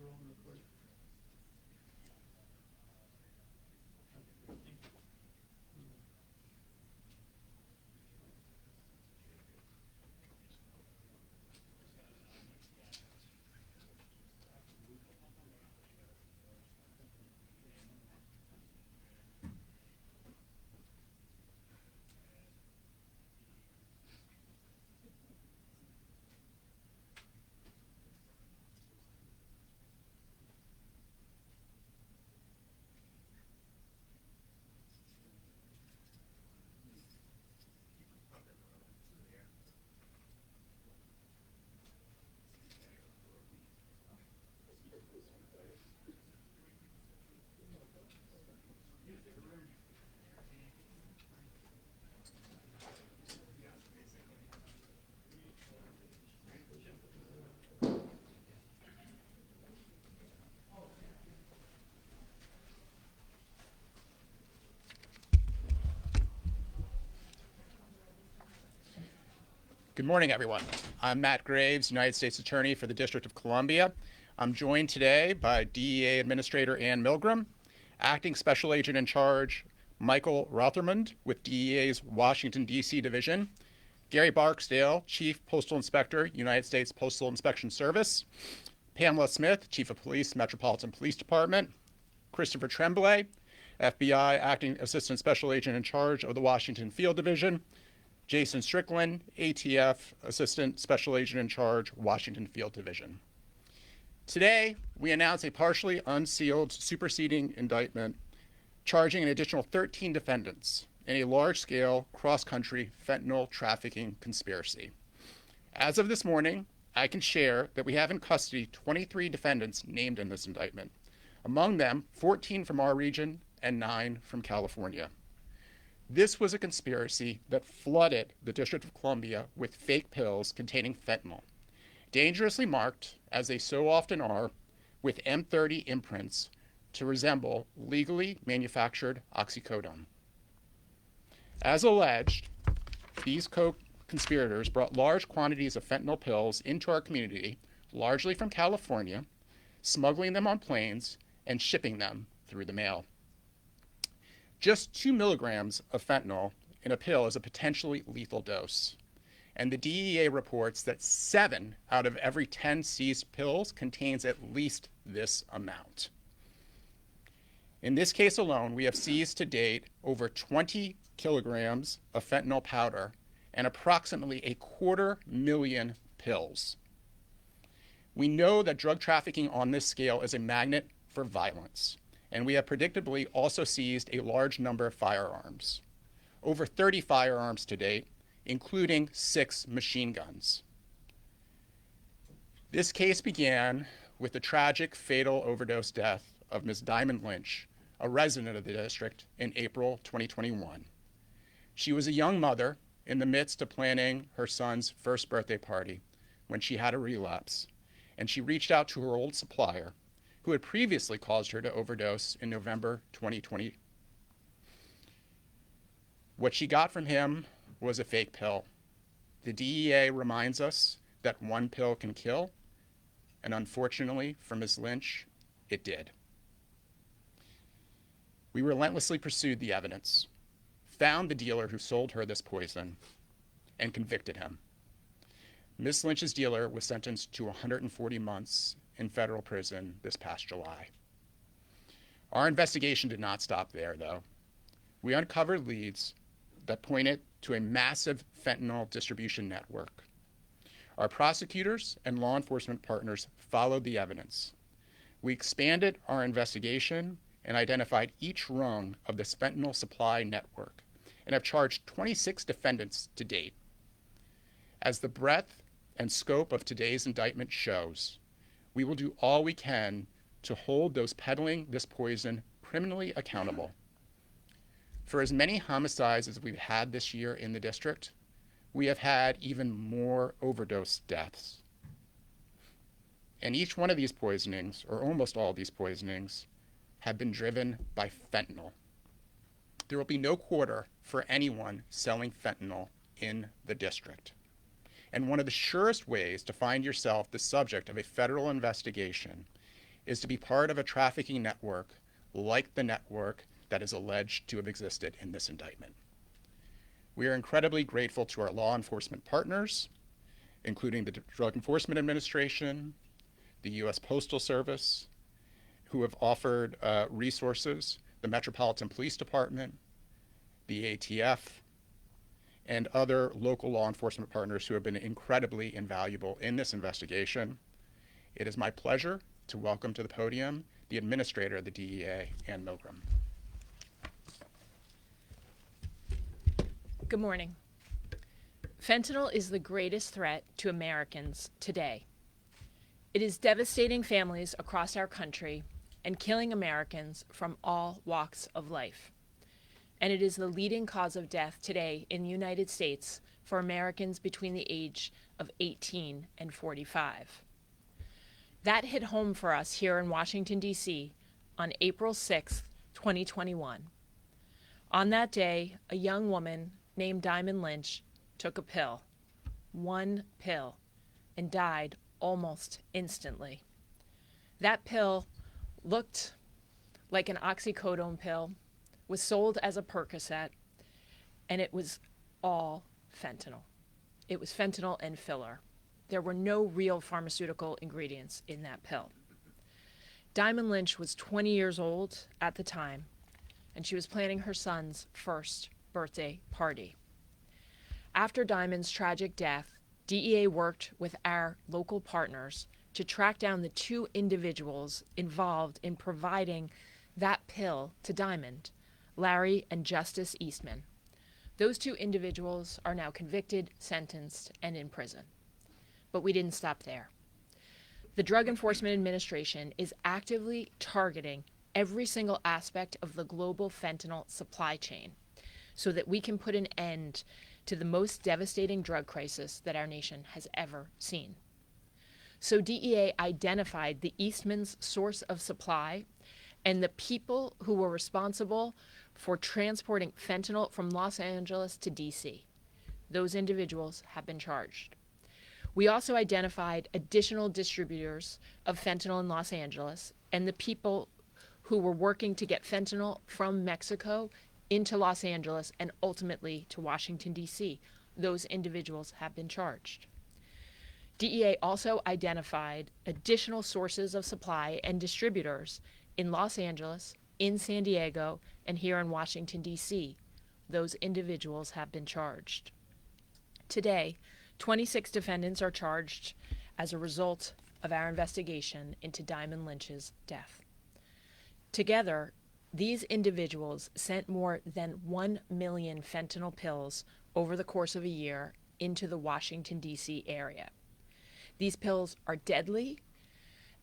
roll real quick. Okay, thank you. Good morning, everyone. I'm Matt Graves, United States Attorney for the District of Columbia. I'm joined today by DEA Administrator Anne Milgram, Acting Special Agent in Charge Michael Rothermund with DEA's Washington, D.C. Division, Gary Barksdale, Chief Postal Inspector, United States Postal Inspection Service, Pamela Smith, Chief of Police, Metropolitan Police Department, Christopher Tremblay, FBI Acting Assistant Special Agent in Charge of the Washington Field Division, Jason Strickland, ATF Assistant Special Agent in Charge, Washington Field Division. Today, we announce a partially unsealed superseding indictment charging an additional 13 defendants in a large-scale cross-country fentanyl trafficking conspiracy. As of this morning, I can share that we have in custody 23 defendants named in this indictment. Among them, 14 from our region and 9 from California. This was a conspiracy that flooded the District of Columbia with fake pills containing fentanyl, dangerously marked, as they so often are, with M30 imprints to resemble legally manufactured oxycodone. As alleged, these co-conspirators brought large quantities of fentanyl pills into our community, largely from California, smuggling them on planes and shipping them through the mail. Just 2 milligrams of fentanyl in a pill is a potentially lethal dose. And the DEA reports that 7 out of every 10 seized pills contains at least this amount. In this case alone, we have seized to date over 20 kilograms of fentanyl powder and approximately 250,000 pills. We know that drug trafficking on this scale is a magnet for violence. And we have predictably also seized a large number of firearms, over 30 firearms to date, including 6 machine guns. This case began with the tragic fatal overdose death of Ms. Diamond Lynch, a resident of the district, in April 2021. She was a young mother in the midst of planning her son's first birthday party when she had a relapse, and she reached out to her old supplier, who had previously caused her to overdose in November 2020. What she got from him was a fake pill. The DEA reminds us that one pill can kill, and unfortunately for Ms. Lynch, it did. We relentlessly pursued the evidence, found the dealer who sold her this poison, and convicted him. Ms. Lynch's dealer was sentenced to 140 months in federal prison this past July. Our investigation did not stop there, though. We uncovered leads that pointed to a massive fentanyl distribution network. Our prosecutors and law enforcement partners followed the evidence. We expanded our investigation and identified each rung of this fentanyl supply network and have charged 26 defendants to date. As the breadth and scope of today's indictment shows, we will do all we can to hold those peddling this poison criminally accountable. For as many homicides as we've had this year in the district, we have had even more overdose deaths. And each one of these poisonings, or almost all of these poisonings, have been driven by fentanyl. There will be no quarter for anyone selling fentanyl in the district. And one of the surest ways to find yourself the subject of a federal investigation is to be part of a trafficking network like the network that is alleged to have existed in this indictment. We are incredibly grateful to our law enforcement partners, including the Drug Enforcement Administration, the U.S. Postal Service, who have offered resources, the Metropolitan Police Department, the ATF, and other local law enforcement partners who have been incredibly invaluable in this investigation. It is my pleasure to welcome to the podium the Administrator of the DEA, Anne Milgram. Good morning. Fentanyl is the greatest threat to Americans today. It is devastating families across our country and killing Americans from all walks of life. And it is the leading cause of death today in the United States for Americans between the age of 18 and 45. That hit home for us here in Washington, D.C. on April 6, 2021. On that day, a young woman named Damon Lynch took a pill, one pill, and died almost instantly. That pill looked like an oxycodone pill, was sold as a Percocet, and it was all fentanyl. It was fentanyl and filler. There were no real pharmaceutical ingredients in that pill. Damon Lynch was 20 years old at the time, and she was planning her son's first birthday party. After Damon's tragic death, DEA worked with our local partners to track down the two individuals involved in providing that pill to Damon, Larry and Justice Eastman. Those two individuals are now convicted, sentenced, and in prison. But we didn't stop there. The Drug Enforcement Administration is actively targeting every single aspect of the global fentanyl supply chain so that we can put an end to the most devastating drug crisis that our nation has ever seen. So DEA identified the Eastman's source of supply and the people who were responsible for transporting fentanyl from Los Angeles to D.C. Those individuals have been charged. We also identified additional distributors of fentanyl in Los Angeles and the people who were working to get fentanyl from Mexico into Los Angeles and ultimately to Washington, D.C. Those individuals have been charged. DEA also identified additional sources of supply and distributors in Los Angeles, in San Diego, and here in Washington, D.C. Those individuals have been charged. Today, 26 defendants are charged as a result of our investigation into Damon Lynch's death. Together, these individuals sent more than 1 million fentanyl pills over the course of a year into the Washington, D.C. area. These pills are deadly,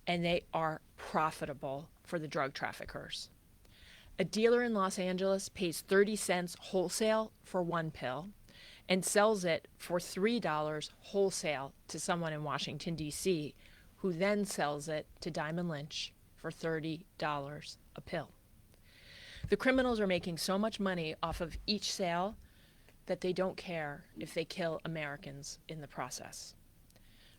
and they are profitable for the drug traffickers. A dealer in Los Angeles pays 30 cents wholesale for one pill and sells it for $3 wholesale to someone in Washington, D.C., who then sells it to Damon Lynch for $30 a pill. The criminals are making so much money off of each sale that they don't care if they kill Americans in the process.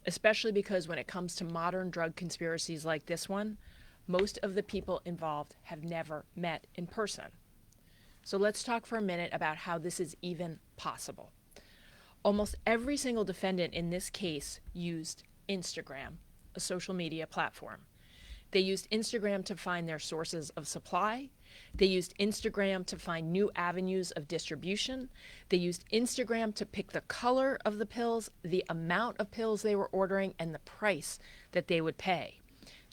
Especially because when it comes to modern drug conspiracies like this one, most of the people involved have never met in person. So let's talk for a minute about how this is even possible. Almost every single defendant in this case used Instagram, a social media platform. They used Instagram to find their sources of supply. They used Instagram to find new avenues of distribution. They used Instagram to pick the color of the pills, the amount of pills they were ordering, and the price that they would pay.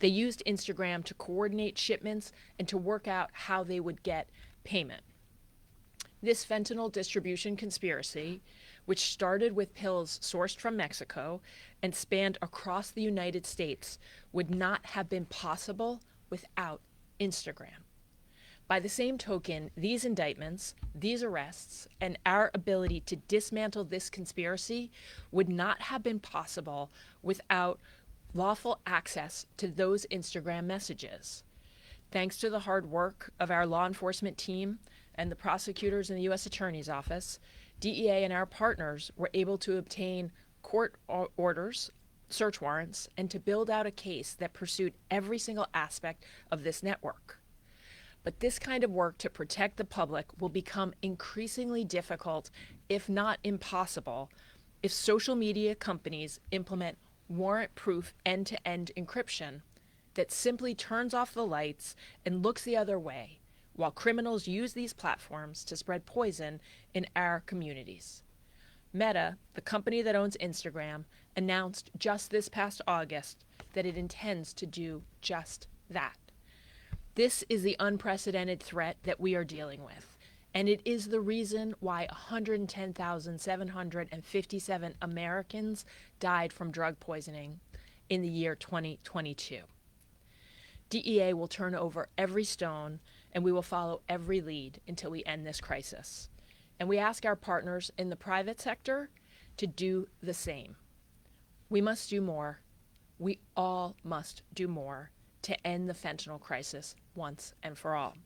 They used Instagram to coordinate shipments and to work out how they would get payment. This fentanyl distribution conspiracy, which started with pills sourced from Mexico and spanned across the United States, would not have been possible without Instagram. By the same token, these indictments, these arrests, and our ability to dismantle this conspiracy would not have been possible without lawful access to those Instagram messages. Thanks to the hard work of our law enforcement team and the prosecutors in the U.S. Attorney's Office, DEA and our partners were able to obtain court orders search warrants and to build out a case that pursued every single aspect of this network. But this kind of work to protect the public will become increasingly difficult, if not impossible, if social media companies implement warrant-proof end-to-end encryption that simply turns off the lights and looks the other way, while criminals use these platforms to spread poison in our communities. Meta, the company that owns Instagram, announced just this past August that it intends to do just that. This is the unprecedented threat that we are dealing with, and it is the reason why 110,757 Americans died from drug poisoning in the year 2022. DEA will turn over every stone, and we will follow every lead until we end this crisis. And we ask our partners in the private sector to do the same. We must do more. We all must do more to end the fentanyl crisis once and for all.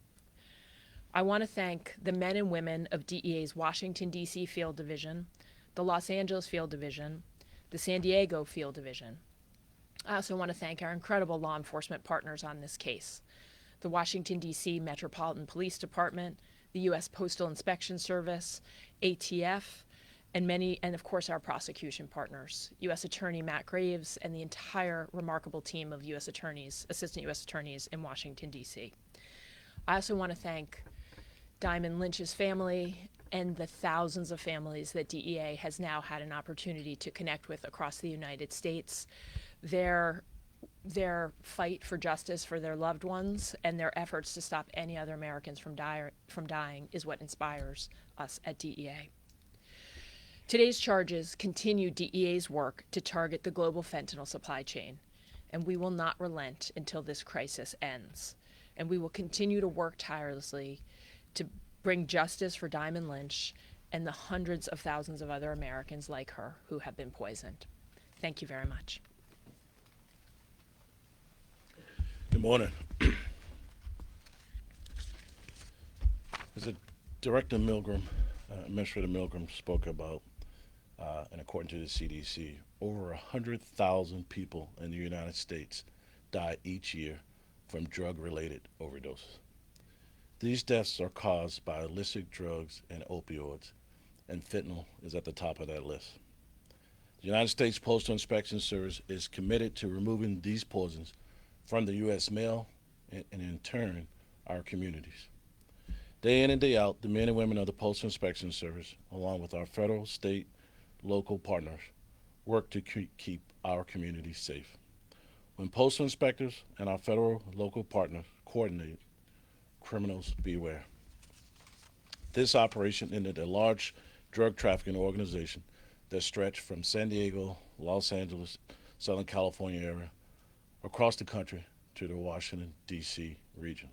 I want to thank the men and women of DEA's Washington, D.C. Field Division, the Los Angeles Field Division, the San Diego Field Division. I also want to thank our incredible law enforcement partners on this case, the Washington, D.C. Metropolitan Police Department, the U.S. Postal Inspection Service, ATF, and of course our prosecution partners, U.S. Attorney Matt Graves and the entire remarkable team of U.S. attorneys, assistant U.S. attorneys in Washington, D.C. I also want to thank Damon Lynch's family and the thousands of families that DEA has now had an opportunity to connect with across the United States. Their fight for justice for their loved ones and their efforts to stop any other Americans from dying is what inspires us at DEA. Today's charges continue DEA's work to target the global fentanyl supply chain, and we will not relent until this crisis ends. And we will continue to work tirelessly to bring justice for Damon Lynch and the hundreds of thousands of other Americans like her who have been poisoned. Thank you very much. Good morning. As Director Milgram, Administrator Milgram spoke about, and according to the CDC, over 100,000 people in the United States die each year from drug-related overdoses. These deaths are caused by illicit drugs and opioids, and fentanyl is at the top of that list. The United States Postal Inspection Service is committed to removing these poisons from the U.S. mail and in turn, our communities. Day in and day out, the men and women of the Postal Inspection Service, along with our federal, state, local partners, work to keep our communities safe. When postal inspectors and our federal local partners coordinate, criminals beware. This operation ended a large drug trafficking organization that stretched from San Diego, Los Angeles, Southern California area, across the country to the Washington, D.C. region.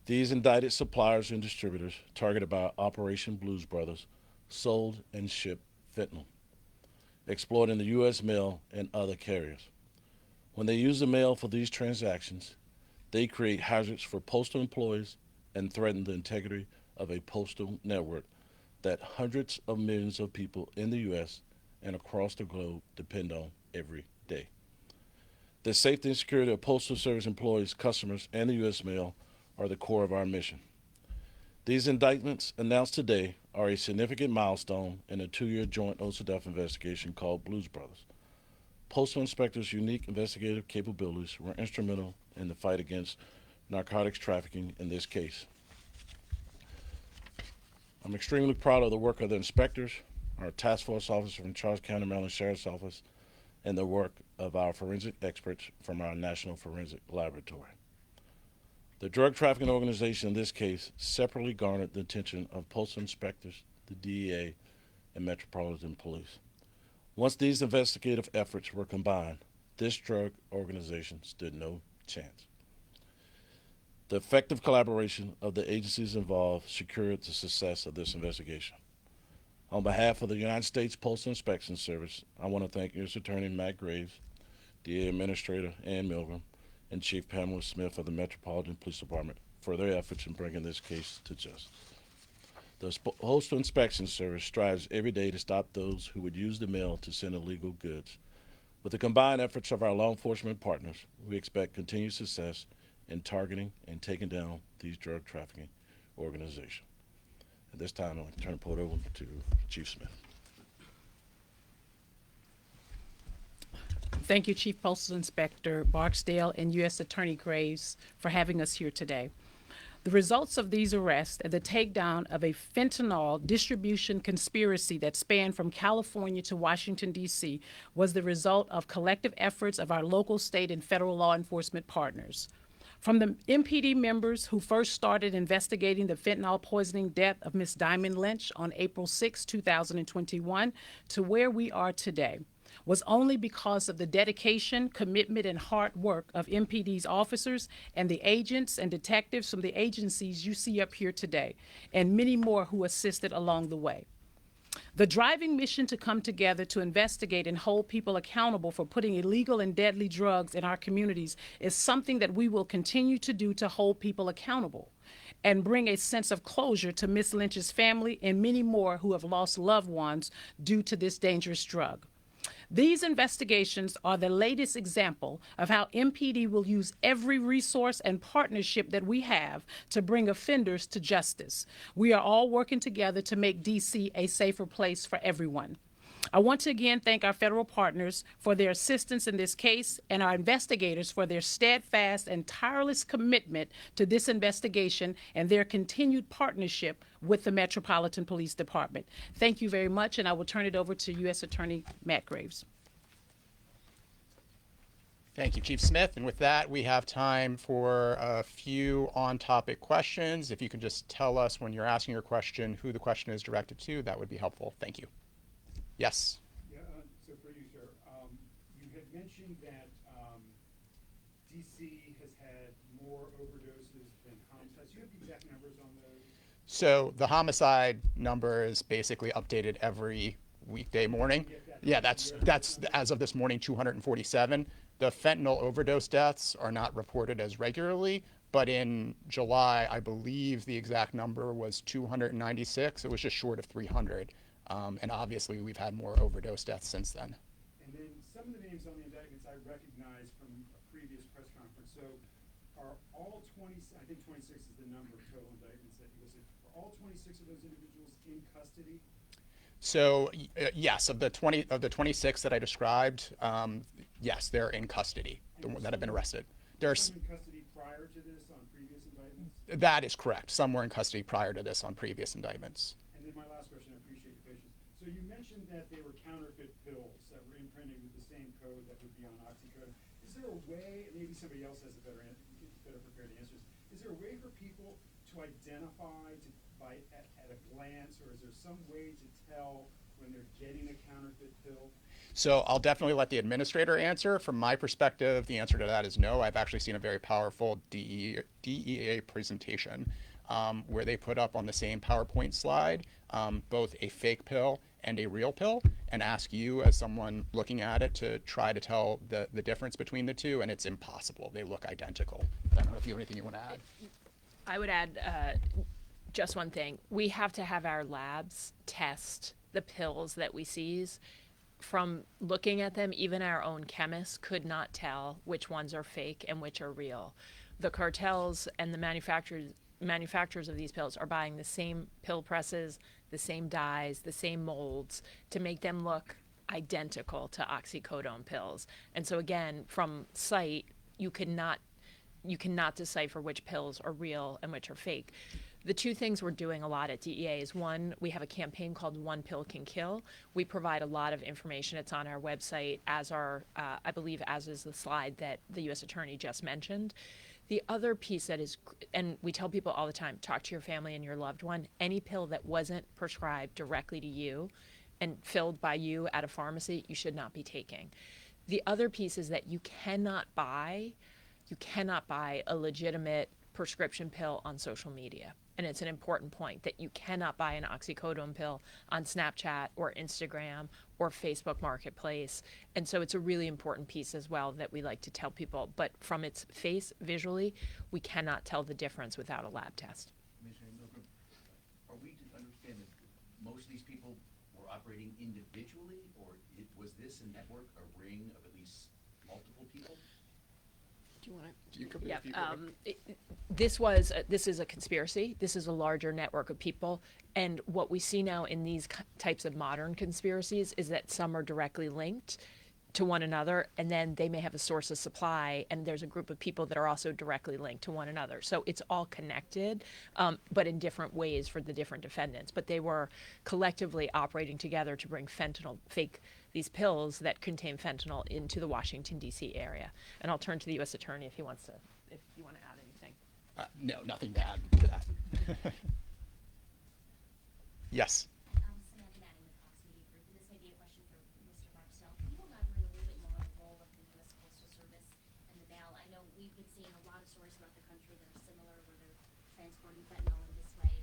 These indicted suppliers and distributors targeted by Operation Blues Brothers sold and shipped fentanyl, exploiting the U.S. mail and other carriers. When they use the mail for these transactions, they create hazards for postal employees and threaten the integrity of a postal network that hundreds of millions of people in the U.S. and across the globe depend on every day. The safety and security of Postal Service employees, customers, and the U.S. mail are the core of our mission. These indictments announced today are a significant milestone in a 2-year joint OCDETF investigation called Blues Brothers. Postal inspectors' unique investigative capabilities were instrumental in the fight against narcotics trafficking in this case. I'm extremely proud of the work of the inspectors, our task force officer from Charles County, Maryland Sheriff's Office, and the work of our forensic experts from our National Forensic Laboratory. The drug trafficking organization in this case separately garnered the attention of postal inspectors, the DEA, and Metropolitan Police. Once these investigative efforts were combined, this drug organization stood no chance. The effective collaboration of the agencies involved secured the success of this investigation. On behalf of the United States Postal Inspection Service, I want to thank U.S. Attorney Matt Graves, DEA Administrator Anne Milgram, and Chief Pamela Smith of the Metropolitan Police Department for their efforts in bringing this case to justice. The Postal Inspection Service strives every day to stop those who would use the mail to send illegal goods With the combined efforts of our law enforcement partners, we expect continued success in targeting and taking down these drug trafficking organizations. At this time, I'd like to turn the podium over to Chief Smith. Thank you, Chief Postal Inspector Barksdale and U.S. Attorney Graves, for having us here today. The results of these arrests and the takedown of a fentanyl distribution conspiracy that spanned from California to Washington, D.C., was the result of collective efforts of our local, state, and federal law enforcement partners. From the MPD members who first started investigating the fentanyl poisoning death of Ms. Diamond Lynch on April 6, 2021, to where we are today, was only because of the dedication, commitment, and hard work of MPD's officers and the agents and detectives from the agencies you see up here today, and many more who assisted along the way. The driving mission to come together to investigate and hold people accountable for putting illegal and deadly drugs in our communities is something that we will continue to do to hold people accountable and bring a sense of closure to Ms. Lynch's family and many more who have lost loved ones due to this dangerous drug. These investigations are the latest example of how MPD will use every resource and partnership that we have to bring offenders to justice. We are all working together to make DC a safer place for everyone. I want to again thank our federal partners for their assistance in this case and our investigators for their steadfast and tireless commitment to this investigation and their continued partnership with the Metropolitan Police Department. Thank you very much, and I will turn it over to U.S. Attorney Matt Graves. Thank you, Chief Smith. And with that, we have time for a few on-topic questions. If you can just tell us when you're asking your question who the question is directed to, that would be helpful. Thank you. Yes. Yeah, so for you, sir, you had mentioned that DC has had more overdoses than homicides. Do you have the exact numbers on those? So the homicide number is basically updated every weekday morning. Yeah, that's as of this morning, 247. The fentanyl overdose deaths are not reported as regularly, but in July, I believe the exact number was 296. It was just short of 300. And obviously, we've had more overdose deaths since then. And then some of the names on the indictments I recognize from a previous press conference. So are all 20, I think 26 is the number of total indictments that you listed. Are all 26 of those individuals in custody? So yes, of the 26 that I described, yes, they're in custody, that have been arrested. There are some in custody prior to this on previous indictments? That is correct. Some were in custody prior to this on previous indictments. And then my last question, I appreciate your patience. So you mentioned that they were counterfeit pills that were imprinted with the same code that would be on Oxycodone. Is there a way, maybe somebody else has a better prepared answers, is there a way for people to identify at a glance, or is there some way to tell when they're getting a counterfeit pill? So I'll definitely let the administrator answer. From my perspective, the answer to that is no. I've actually seen a very powerful DEA presentation where they put up on the same PowerPoint slide both a fake pill and a real pill, and ask you as someone looking at it to try to tell the difference between the two, and it's impossible. They look identical. I don't know if you have anything you want to add. I would add just one thing. We have to have our labs test the pills that we seize. From looking at them, even our own chemists could not tell which ones are fake and which are real. The cartels and the manufacturers of these pills are buying the same pill presses, the same dyes, the same molds to make them look identical to oxycodone pills. And so again, from sight, you cannot decipher which pills are real and which are fake. The two things we're doing a lot at DEA is, one, we have a campaign called One Pill Can Kill. We provide a lot of information. It's on our website, as I believe, as is the slide that the U.S. Attorney just mentioned. The other piece that is, and we tell people all the time, talk to your family and your loved one. Any pill that wasn't prescribed directly to you and filled by you at a pharmacy, you should not be taking. The other piece is that you cannot buy a legitimate prescription pill on social media. And it's an important point that you cannot buy an oxycodone pill on Snapchat or Instagram or Facebook Marketplace. And so it's a really important piece as well that we like to tell people. But from its face, visually, we cannot tell the difference without a lab test. Commissioner Milgram, are we to understand that most of these people were operating individually, or was this a network, a ring of at people? Do you want to? Do you cover Yeah. the people? This is a conspiracy. This is a larger network of people. And what we see now in these types of modern conspiracies is that some are directly linked to one another, and then they may have a source of supply, and there's a group of people that are also directly linked to one another. So it's all connected, but in different ways for the different defendants. But they were collectively operating together to bring these pills that contain fentanyl into the Washington, D.C. area. And I'll turn to the U.S. Attorney if you want to add anything. No, nothing to add to that. Yes. Samantha Manning with Fox Media Group, and this may be a question for Mr. Barksdale. Can you elaborate a little bit more on the role of the U.S. Postal Service and the mail? I know we've been seeing a lot of stories throughout the country that are similar, where they're transporting fentanyl in this way.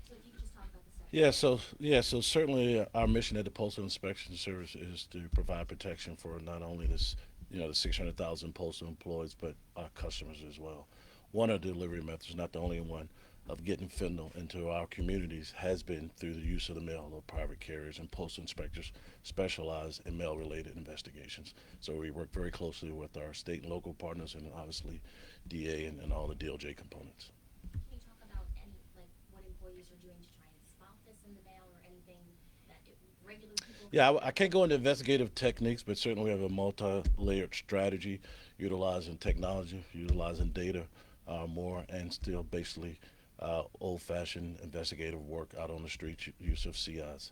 So if you could just talk about the sector. So certainly our mission at the Postal Inspection Service is to provide protection for not only the 600,000 postal employees, but our customers as well. One of the delivery methods, not the only one, of getting fentanyl into our communities has been through the use of the mail of private carriers, and postal inspectors specialize in mail-related investigations. So we work very closely with our state and local partners, and obviously DA and all the DOJ components. Can you talk about what employees are doing to try and spot this in the mail, or anything that regular people? Yeah, I can't go into investigative techniques, but certainly we have a multi-layered strategy utilizing technology, utilizing data more, and still basically old-fashioned investigative work out on the street, use of CIs.